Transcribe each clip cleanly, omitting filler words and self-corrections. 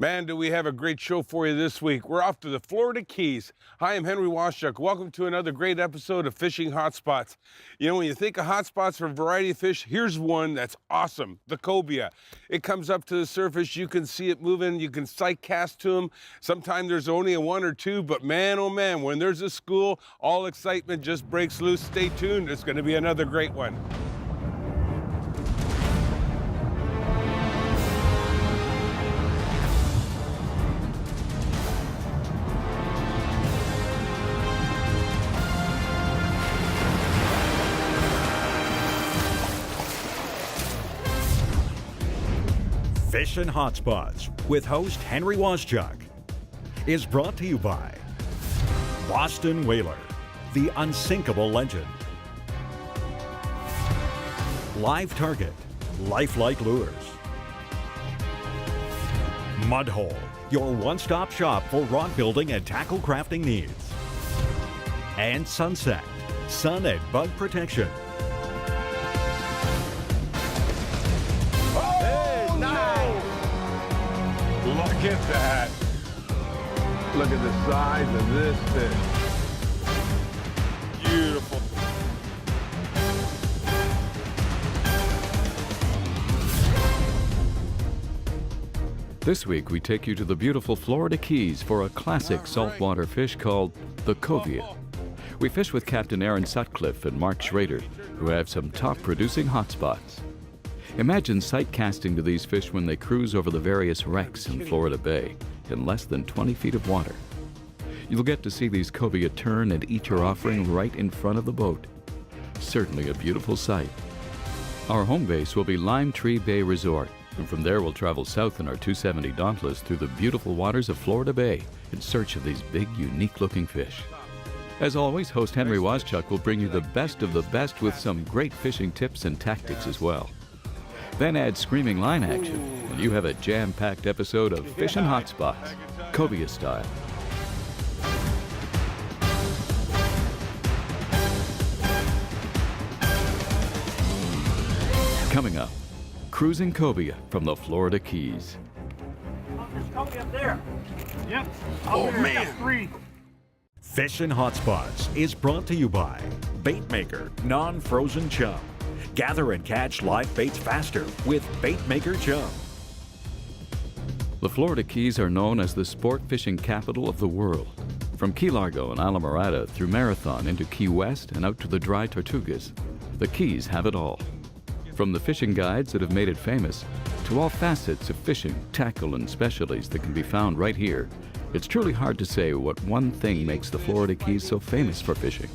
Man, do we have a great show for you this week. We're off to the Florida Keys. Hi, I'm Henry Waschuk. Welcome to another great episode of Fishing Hotspots. You know, when you think of hotspots for a variety of fish, here's one that's awesome, the cobia. It comes up to the surface, you can see it moving, you can sight cast to them. Sometimes there's only a one or two, but man, oh man, when there's a school, all excitement just breaks loose. Stay tuned, it's gonna be another great one. Fishing Hotspots with host Henry Waschuk is brought to you by Boston Whaler, the unsinkable legend. Live Target, lifelike lures. Mudhole, your one-stop shop for rod building and tackle crafting needs. And Sunset, sun and bug protection. Look at that. Look at the size of this fish. Beautiful. This week we take you to the beautiful Florida Keys for a classic saltwater fish called the cobia. We fish with Captain Aaron Sutcliffe and Mark Schrader, who have some top producing hotspots. Imagine sight casting to these fish when they cruise over the various wrecks in Florida Bay in less than 20 feet of water. You'll get to see these cobia turn and eat your offering right in front of the boat. Certainly a beautiful sight. Our home base will be Lime Tree Bay Resort, and from there we'll travel south in our 270 Dauntless through the beautiful waters of Florida Bay in search of these big, unique-looking fish. As always, host Henry Waschuk will bring you the best of the best with some great fishing tips and tactics as well. Then add screaming line action, and you have a jam-packed episode of Fishing Hotspots, cobia style. Coming up, cruising cobia from the Florida Keys. There's cobia up there. Yep. Oh, man. Three. Fishing Hotspots is brought to you by Baitmaker Non-Frozen Chum. Gather and catch live baits faster with Baitmaker Chum. The Florida Keys are known as the sport fishing capital of the world. From Key Largo and Islamorada through Marathon into Key West and out to the dry Tortugas, the Keys have it all. From the fishing guides that have made it famous to all facets of fishing, tackle, and specialties that can be found right here, it's truly hard to say what one thing makes the Florida Keys so famous for fishing.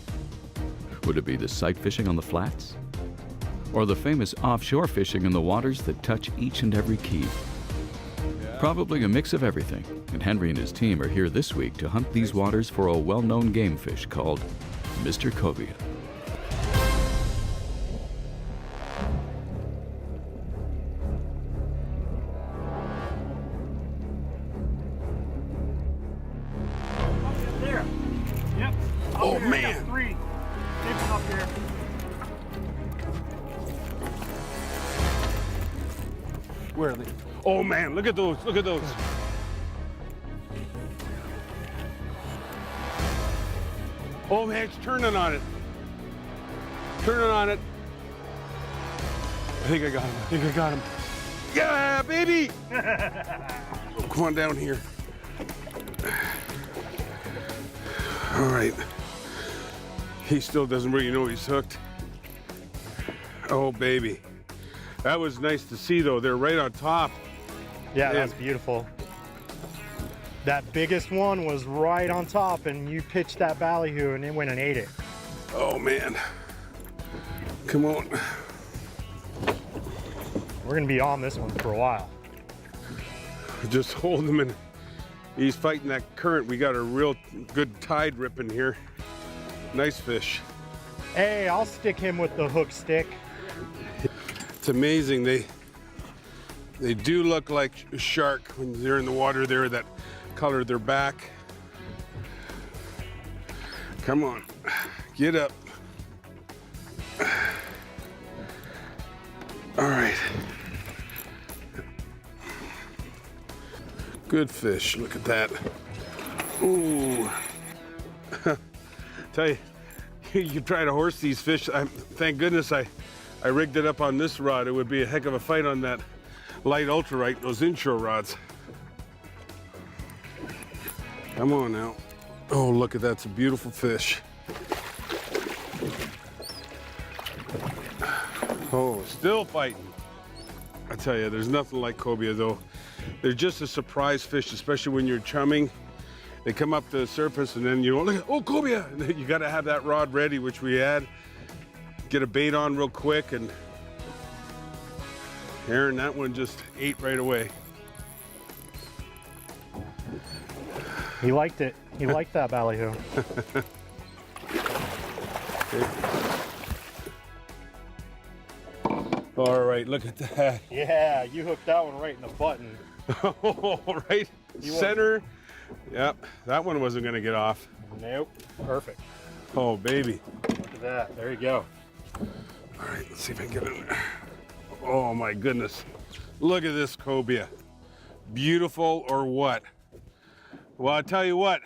Would it be the sight fishing on the flats? Or the famous offshore fishing in the waters that touch each and every key? Probably a mix of everything, and Henry and his team are here this week to hunt these waters for a well-known game fish called Mr. Cobia. There. Yep. Oh, There, man. got three. Big one up here. Where are they? Oh man, look at those, look at those. Oh man, it's turning on it. Turning on it. I think I got him, I think I got him. Yeah, baby! Oh, come on down here. All right. He still doesn't really know he's hooked. Oh baby. That was nice to see though, they're right on top. Yeah, Man. that's beautiful. That biggest one was right on top, and you pitched that ballyhoo, and it went and ate it. Oh man. Come on. We're gonna be on this one for a while. Just hold him and he's fighting that current. We got a real good tide ripping here. Nice fish. Hey, I'll stick him with the hook stick. It's amazing. They do look like a shark when they're in the water there, that color their back. Come on, get up. All right. Good fish, look at that. Ooh. Tell you, you try to horse these fish. Thank goodness I rigged it up on this rod. It would be a heck of a fight on that light ultralight, those inshore rods. Come on now. Oh, look at that, it's a beautiful fish. Oh, still fighting. I tell you, there's nothing like cobia though. They're just a surprise fish, especially when you're chumming. They come up to the surface and then you look at, oh, cobia! And then you gotta have that rod ready, which we had. Get a bait on real quick, and Aaron, that one just ate right away. He liked it. He liked that ballyhoo. All right, look at that. Yeah, you hooked that one right in the button. Oh, right, center. Yep, that one wasn't gonna get off. Nope, perfect. Oh, baby. Look at that, there you go. All right, let's see if I can get in there. Oh my goodness. Look at this cobia. Beautiful or what? Well, I'll tell you what,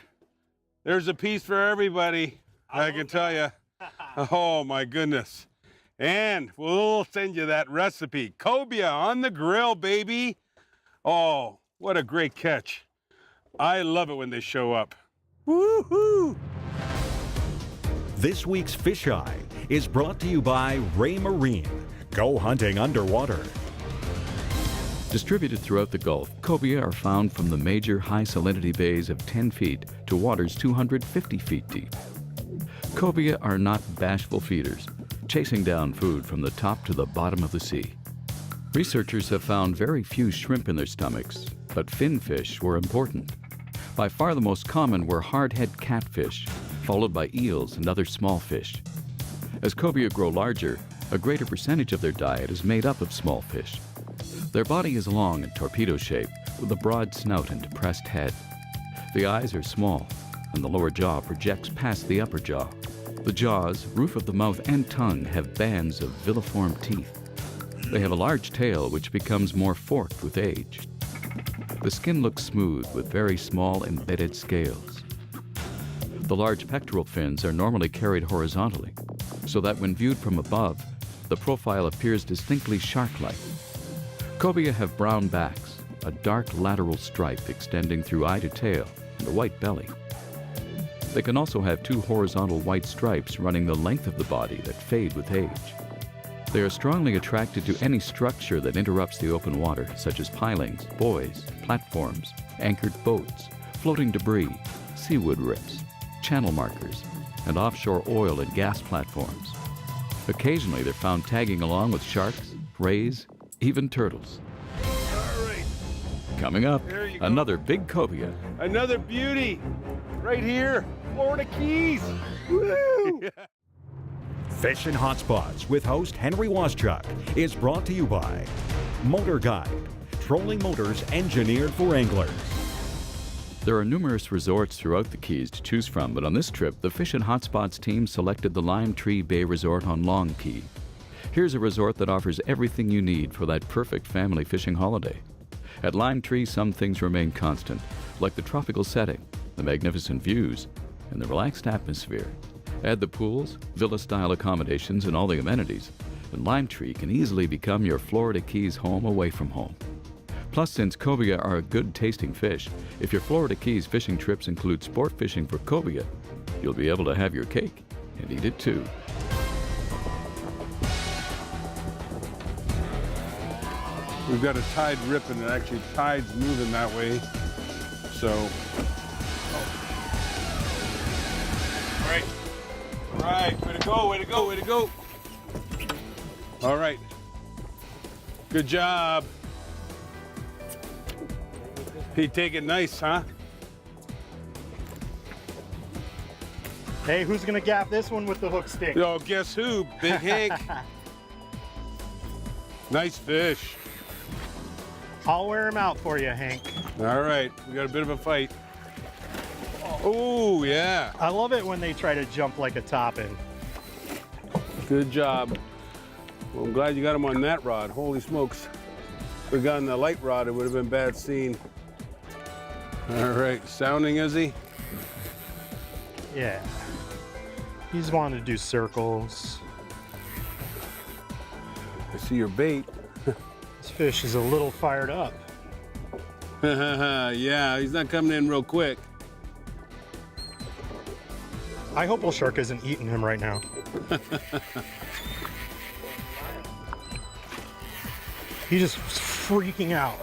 there's a piece for everybody, I can tell you. Oh my goodness. And we'll send you that recipe. Cobia on the grill, baby. Oh, what a great catch. I love it when they show up. Woohoo! This week's Fish Eye is brought to you by Ray Marine. Go hunting underwater. Distributed throughout the Gulf, cobia are found from the major high salinity bays of 10 feet to waters 250 feet deep. Cobia are not bashful feeders, chasing down food from the top to the bottom of the sea. Researchers have found very few shrimp in their stomachs, but finfish were important. By far the most common were hardhead catfish, followed by eels and other small fish. As cobia grow larger, a greater percentage of their diet is made up of small fish. Their body is long and torpedo-shaped, with a broad snout and depressed head. The eyes are small, and the lower jaw projects past the upper jaw. The jaws, roof of the mouth, and tongue have bands of villiform teeth. They have a large tail which becomes more forked with age. The skin looks smooth with very small embedded scales. The large pectoral fins are normally carried horizontally, so that when viewed from above, the profile appears distinctly shark-like. Cobia have brown backs, a dark lateral stripe extending through eye to tail, and a white belly. They can also have two horizontal white stripes running the length of the body that fade with age. They are strongly attracted to any structure that interrupts the open water, such as pilings, buoys, platforms, anchored boats, floating debris, seawood rips, channel markers, and offshore oil and gas platforms. Occasionally, they're found tagging along with sharks, rays, even turtles. All right, Coming up, there you go. another big cobia. Another beauty right here, Florida Keys. Woo! Fishing Hotspots with host Henry Waschuk is brought to you by Motor Guide, trolling motors engineered for anglers. There are numerous resorts throughout the Keys to choose from, but on this trip, the Fish and Hotspots team selected the Lime Tree Bay Resort on Long Key. Here's a resort that offers everything you need for that perfect family fishing holiday. At Lime Tree, some things remain constant, like the tropical setting, the magnificent views, and the relaxed atmosphere. Add the pools, villa-style accommodations, and all the amenities, and Lime Tree can easily become your Florida Keys home away from home. Plus, since cobia are a good-tasting fish, if your Florida Keys fishing trips include sport fishing for cobia, you'll be able to have your cake and eat it too. We've got a tide ripping, and actually tide's moving that way. So, all right, way to go, way to go, way to go. All right, good job. He take it nice, huh? Hey, who's gonna gap this one with the hook stick? Yo, guess who? Big Hank. Nice fish. I'll wear him out for you, Hank. All right, we got a bit of a fight. Oh, yeah. I love it when they try to jump like a topping. Good job. Well, I'm glad you got him on that rod. Holy smokes. If we got on the light rod, it would have been bad scene. All right, sounding, is he? Yeah. He's wanting to do circles. I see your bait. This fish is a little fired up. Yeah, he's not coming in real quick. I hope Bull Shark isn't eating him right now. He's just freaking out.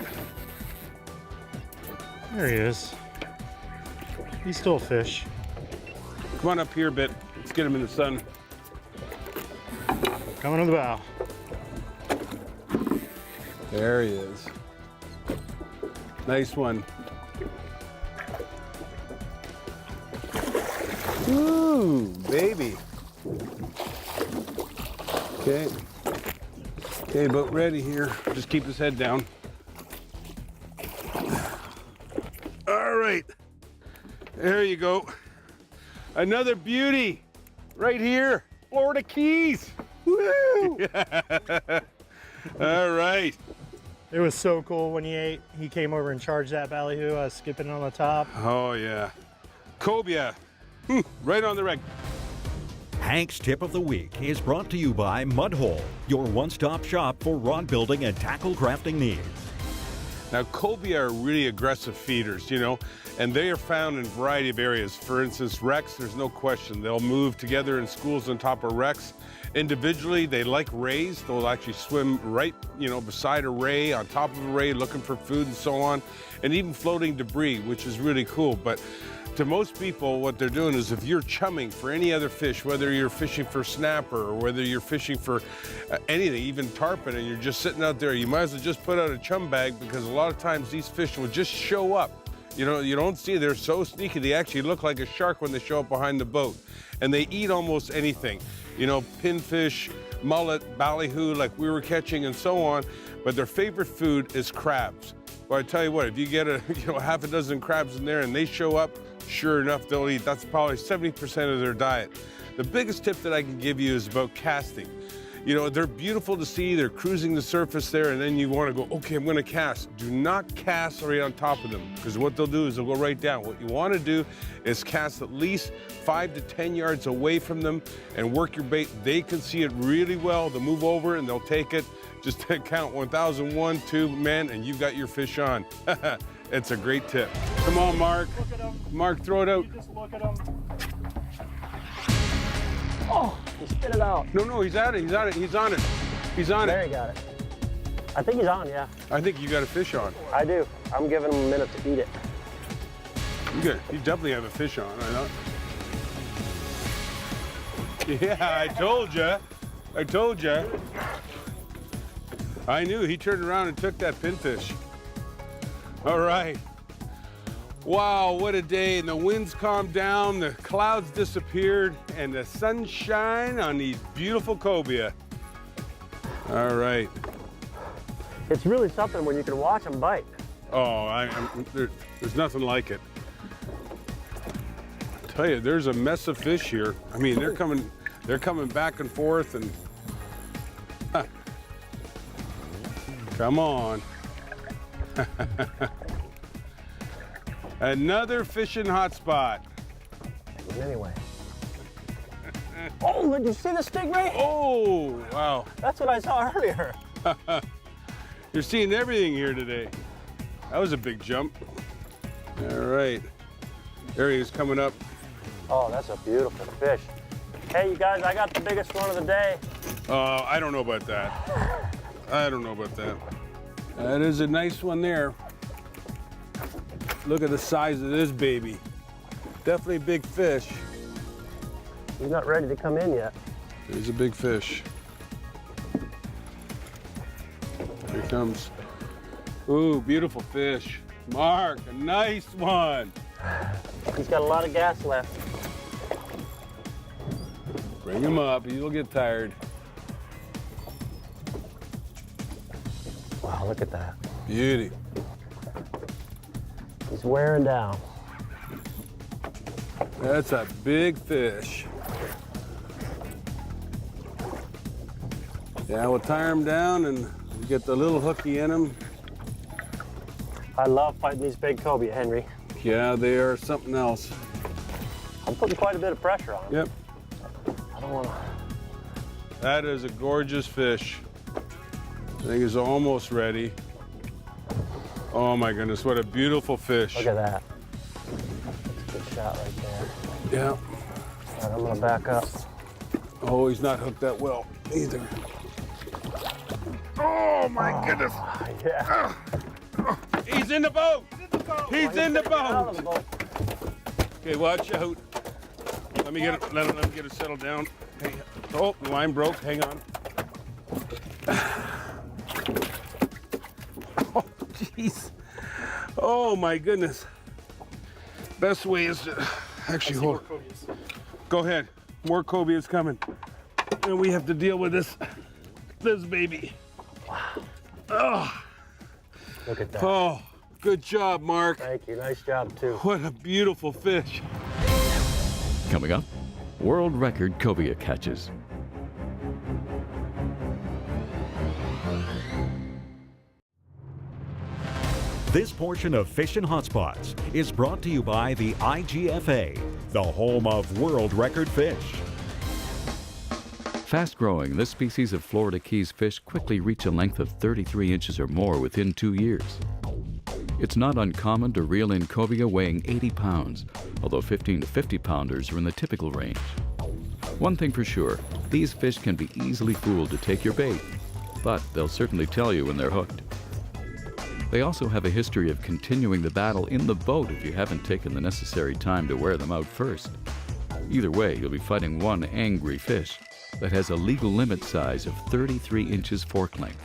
There he is. He's still a fish. Come on up here a bit. Let's get him in the sun. Coming to the bow. There he is. Nice one. Ooh, baby. Okay. Okay, about ready here. Just keep his head down. All right. There you go. Another beauty right here. Florida Keys. Woo! All right. It was so cool when he ate. He came over and charged that ballyhoo. I was skipping on the top. Oh, yeah. Cobia. Right on the reg. Hank's Tip of the Week is brought to you by Mudhole, your one-stop shop for rod building and tackle crafting needs. Now, cobia are really aggressive feeders, you know, and they are found in a variety of areas. For instance, wrecks, there's no question. They'll move together in schools on top of wrecks. Individually, they like rays. They'll actually swim right, you know, beside a ray, on top of a ray, looking for food and so on, and even floating debris, which is really cool. But to most people, what they're doing is if you're chumming for any other fish, whether you're fishing for snapper or whether you're fishing for anything, even tarpon, and you're just sitting out there, you might as well just put out a chum bag, because a lot of times these fish will just show up. You know, you don't see, they're so sneaky, they actually look like a shark when they show up behind the boat. And they eat almost anything. You know, pinfish, mullet, ballyhoo, like we were catching and so on, but their favorite food is crabs. Well, I tell you what, if you get half a dozen crabs in there and they show up, sure enough, they'll eat. That's probably 70% of their diet. The biggest tip that I can give you is about casting. You know, they're beautiful to see. They're cruising the surface there, and then you want to go, okay, I'm going to cast. Do not cast right on top of them, because what they'll do is they'll go right down. What you want to do is cast at least 5 to 10 yards away from them and work your bait. They can see it really well. They'll move over and they'll take it. Just count 1,001, 2, man, and you've got your fish on. It's a great tip. Come on, Mark. Look at him. Mark, throw it out. You just look at him. Oh, he spit it out. No, he's at it. He's on it. He's on it. He's on There it. he got it. I think he's on, yeah. I think you got a fish on. I do. I'm giving him a minute to eat it. You definitely have a fish on. I know. Yeah, I told you. I told you. I knew. He turned around and took that pinfish. All right. Wow, what a day. And the winds calmed down, the clouds disappeared, and the sunshine on these beautiful cobia. All right. It's really something when you can watch him bite. Oh, there's nothing like it. I tell you, there's a mess of fish here. I mean, they're coming back and forth, and come on. Another fishing hotspot. Anyway. Oh, did you see the stingray? Oh, wow. That's what I saw earlier. You're seeing everything here today. That was a big jump. All right. There he is coming up. Oh, that's a beautiful fish. Hey, you guys, I got the biggest one of the day. I don't know about that. I don't know about that. That is a nice one there. Look at the size of this baby. Definitely a big fish. He's not ready to come in yet. There's a big fish. Here he comes. Ooh, beautiful fish. Mark, a nice one. He's got a lot of gas left. Bring him up, he'll get tired. Wow, look at that. Beauty. He's wearing down. That's a big fish. Yeah, we'll tire him down and get the little hooky in him. I love fighting these big cobia, Henry. Yeah, they are something else. I'm putting quite a bit of pressure on them. Yep. I don't want to. That is a gorgeous fish. I think it's almost ready. Oh my goodness, what a beautiful fish. Look at that. That's a good shot right there. Yeah. All right, I'm gonna back up. Oh, he's not hooked that well either. Oh my goodness. Yeah. He's in the boat. He's in the Out of the boat. boat. Okay, watch out. Let me get it. Let him get it settled down. Hey, oh, the line broke. Hang on. Oh, jeez. Oh my goodness. Best way is to actually hold. Go ahead. More cobias coming. And we have to deal with this baby. Oh, Look at that. oh, good job, Mark. Thank you. Nice job too. What a beautiful fish. Coming up, world record cobia catches. This portion of Fishin' Hotspots is brought to you by the IGFA, the home of world record fish. Fast growing, this species of Florida Keys fish quickly reach a length of 33 inches or more within 2 years. It's not uncommon to reel in cobia weighing 80 pounds, although 15 to 50 pounders are in the typical range. One thing for sure, these fish can be easily fooled to take your bait, but they'll certainly tell you when they're hooked. They also have a history of continuing the battle in the boat if you haven't taken the necessary time to wear them out first. Either way, you'll be fighting one angry fish that has a legal limit size of 33 inches fork length.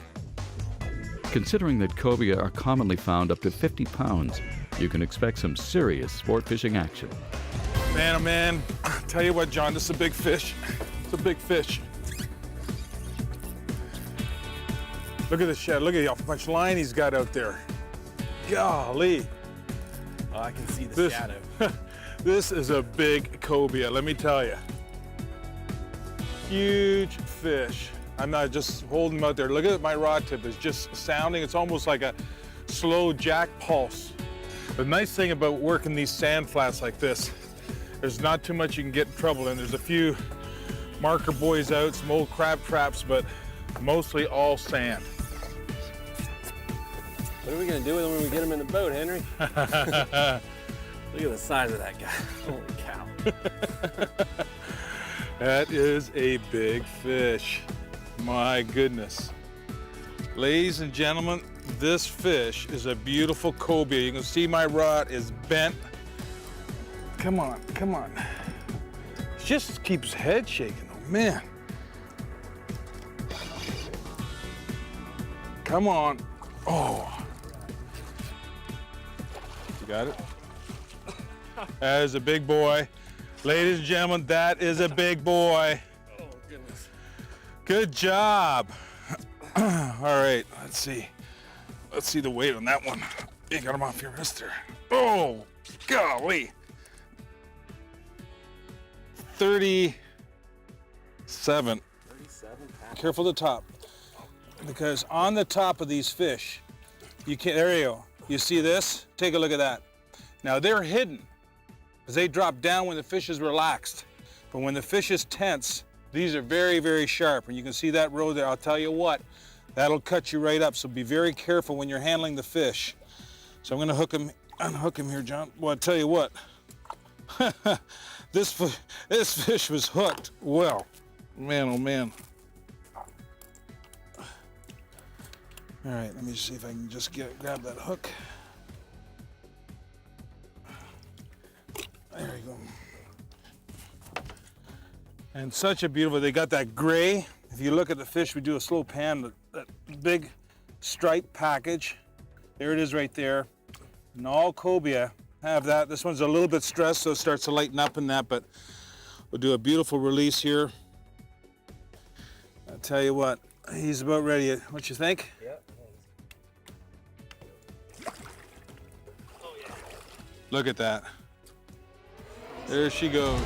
Considering that cobia are commonly found up to 50 pounds, you can expect some serious sport fishing action. Man, oh man, tell you what, John, this is a big fish. It's a big fish. Look at the shed. Look at how much line he's got out there. Golly. Oh, I can see the shadow. This is a big cobia, let me tell you. Huge fish. I'm not just holding him out there. Look at my rod tip. It's just sounding. It's almost like a slow jack pulse. The nice thing about working these sand flats like this, there's not too much you can get in trouble in. There's a few marker buoys out, some old crab traps, but mostly all sand. What are we gonna do with him when we get him in the boat, Henry? Look at the size of that guy. Holy cow. That is a big fish. My goodness. Ladies and gentlemen, this fish is a beautiful cobia. You can see my rod is bent. Come on, come on. It just keeps head shaking, oh man. Come on. Oh. You got it? That is a big boy. Ladies and gentlemen, that is a big boy. Oh, goodness. Good job. All right, let's see. Let's see the weight on that one. You got him off your wrist there. Oh, golly. 37. 37 pounds. Careful the top. Because on the top of these fish, you can't, there you go. You see this? Take a look at that. Now they're hidden because they drop down when the fish is relaxed. But when the fish is tense, these are very, very sharp. And you can see that row there. I'll tell you what, that'll cut you right up. So be very careful when you're handling the fish. So I'm gonna unhook him here, John. Well, I'll tell you what, this fish was hooked well. Man, oh man. All right, let me see if I can just grab that hook. There you go. And such a beautiful, they got that gray. If you look at the fish, we do a slow pan, that big stripe package. There it is right there. And all cobia have that. This one's a little bit stressed, so it starts to lighten up in that, but we'll do a beautiful release here. I'll tell you what, he's about ready. What you think? Yep. Look at that. There she goes.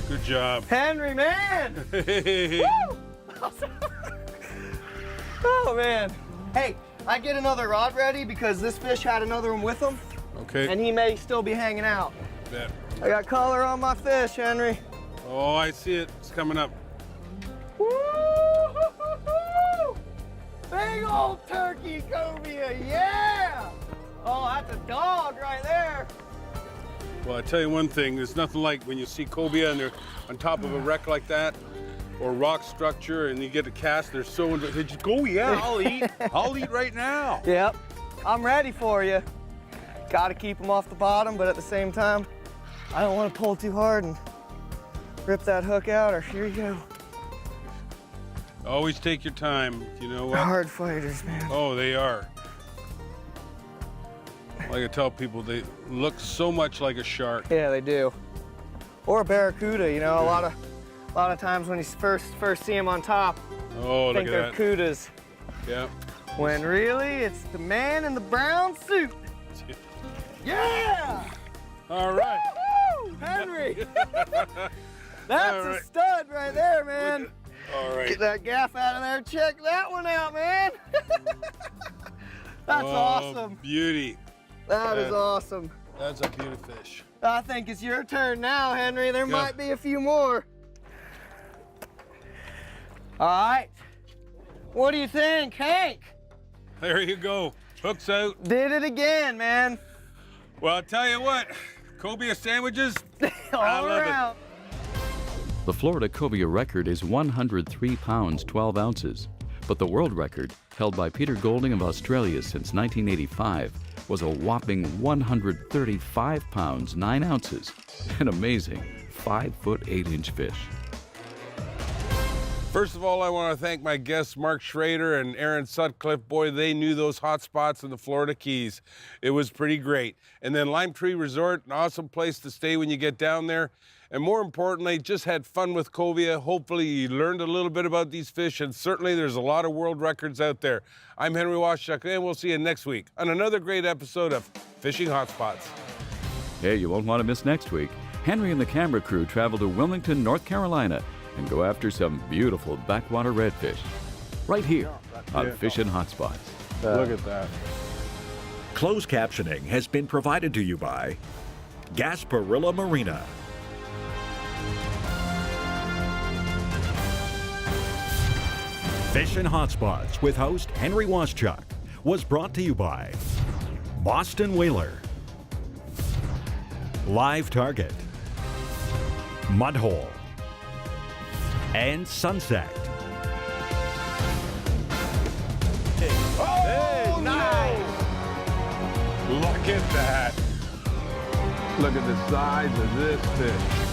Good job. Henry, man! Hey. Woo! Oh, man. Hey, I get another rod ready because this fish had another one with him. Okay. And he may still be hanging out. Bet. I got color on my fish, Henry. Oh, I see it. It's coming up. Woo-hoo-hoo-hoo! Big old turkey cobia, yeah! Oh, that's a dog right there. Well, I tell you one thing, there's nothing like when you see cobia and they're on top of a wreck like that, or rock structure, and you get a cast, they're so, they just go, yeah, I'll eat. I'll eat right now. Yep, I'm ready for you. Got to keep them off the bottom, but at the same time, I don't want to pull too hard and rip that hook out, or here you go. Always take your time, you know what? Hard fighters, man. Oh, they are. Like I tell people, they look so much like a shark. Yeah, they do. Or a barracuda, you know, a lot of times when you first see them on top, Oh, think look they're at that. cudas. Yeah. When really, it's the man in the brown suit. Yeah! All right. Woo-hoo! Henry! That's All right. a stud right there, man. All right. Get that gaff out of there. Check that one out, man. That's Oh, awesome. Beauty. That is Yeah. awesome. That's a beautiful fish. I think it's your turn now, Henry. There might be a few more. All right. What do you think, Hank? There you go. Hooks out. Did it again, man. Well, I'll tell you what, cobia sandwiches, All I love it. around. The Florida cobia record is 103 pounds 12 ounces, but the world record, held by Peter Golding of Australia since 1985, was a whopping 135 pounds 9 ounces, an amazing 5-foot 8-inch fish. First of all, I want to thank my guests, Mark Schrader and Aaron Sutcliffe. Boy, they knew those hot spots in the Florida Keys. It was pretty great. And then Lime Tree Resort, an awesome place to stay when you get down there. And more importantly, just had fun with cobia. Hopefully you learned a little bit about these fish, and certainly there's a lot of world records out there. I'm Henry Washchuk, and we'll see you next week on another great episode of Fishing Hotspots. Hey, you won't want to miss next week. Henry and the camera crew travel to Wilmington, North Carolina, and go after some beautiful backwater redfish. Right here on Fishin' Hotspots. Look at that. Closed captioning has been provided to you by Gasparilla Marina. Fishin' Hotspots with host Henry Washchuk was brought to you by Boston Whaler, Live Target, Mudhole, and Sunset. Oh, nice! Look at that. Look at the size of this fish.